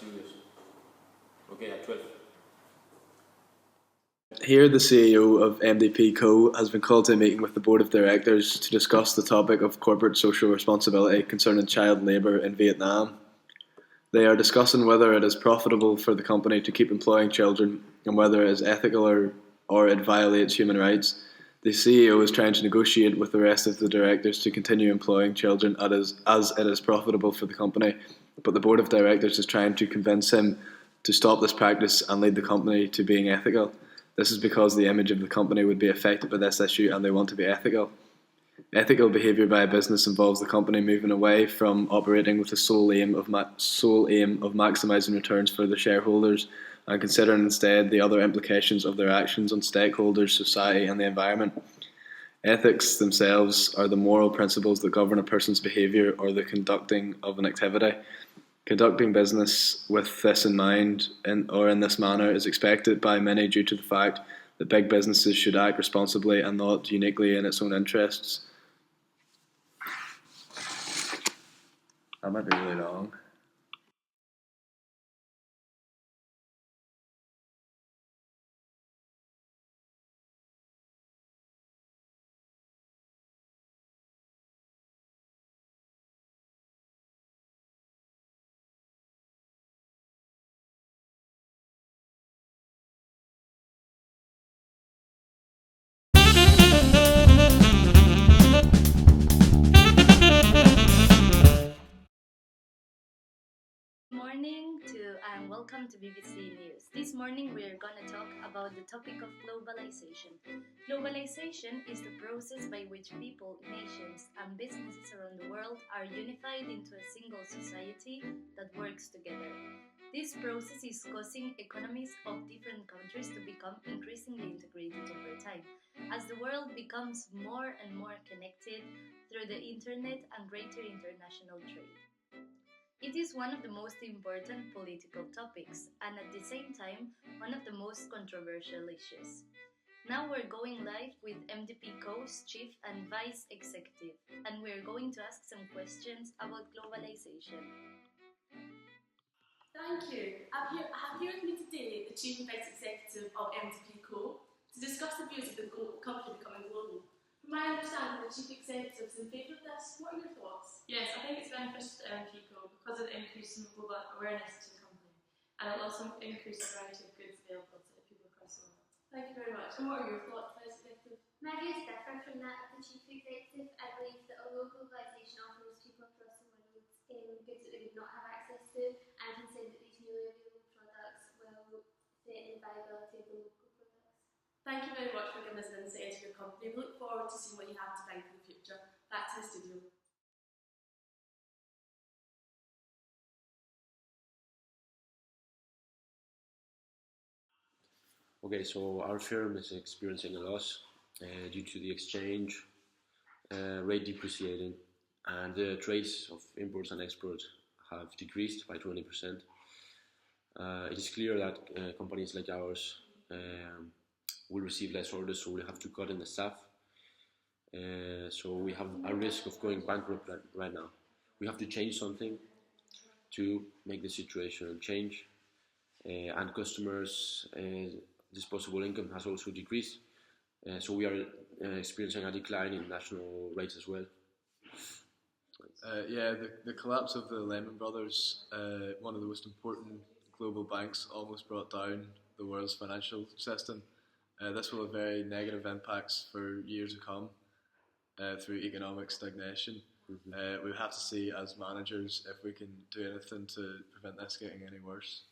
serious. Okay, at 12. Here, the CEO of MDP Co has been called to a meeting with the board of directors to discuss the topic of corporate social responsibility concerning child labour in Vietnam. They are discussing whether it is profitable for the company to keep employing children and whether it is ethical or it violates human rights. The CEO is trying to negotiate with the rest of the directors to continue employing children as it is profitable for the company, but the board of directors is trying to convince him to stop this practice and lead the company to being ethical. This is because the image of the company would be affected by this issue and they want to be ethical. Ethical behaviour by a business involves the company moving away from operating with the sole aim of maximising returns for the shareholders and considering instead the other implications of their actions on stakeholders, society and the environment. Ethics themselves are the moral principles that govern a person's behaviour or the conducting of an activity. Conducting business with this in mind or in this manner is expected by many due to the fact that big businesses should act responsibly and not uniquely in its own interests. That might be really long. Morning to and welcome to BBC News. This morning we are going to talk about the topic of globalization. Globalization is the process by which people, nations, and businesses around the world are unified into a single society that works together. This process is causing economies of different countries to become increasingly integrated over time, as the world becomes more and more connected through the internet and greater international trade. It is one of the most important political topics and at the same time one of the most controversial issues. Now we're going live with MDP Co's Chief and Vice Executive and we're going to ask some questions about globalization. Thank you. I have here with me today the Chief and Vice Executive of MDP Co to discuss the views of the company becoming global. From my understanding, the Chief Executive is in favour of this. What are your thoughts? Yes, I think it's beneficial to MPCO because of the increase in global awareness to the company, and it'll also increase the variety of goods available to people across the world. Thank you very much. And what are your thoughts, Vice Executive? My views differ from that of the Chief Executive. I believe that although globalisation offers people across the world goods that they would not have access to, I'm concerned that these newly available products will threaten the viability of the local products. Thank you very much for giving us an insight into your company. We look forward to seeing what you have to bring for the future. Back to the studio. Okay, so our firm is experiencing a loss due to the exchange rate depreciating, and the trades of imports and exports have decreased by 20%. It is clear that companies like ours will receive less orders, so we have to cut in the staff. So we have a risk of going bankrupt right now. We have to change something to make the situation change, and customers' disposable income has also decreased. So we are experiencing a decline in national rates as well. The collapse of the Lehman Brothers, one of the most important global banks, almost brought down the world's financial system. This will have very negative impacts for years to come through economic stagnation. We have to see as managers if we can do anything to prevent this getting any worse.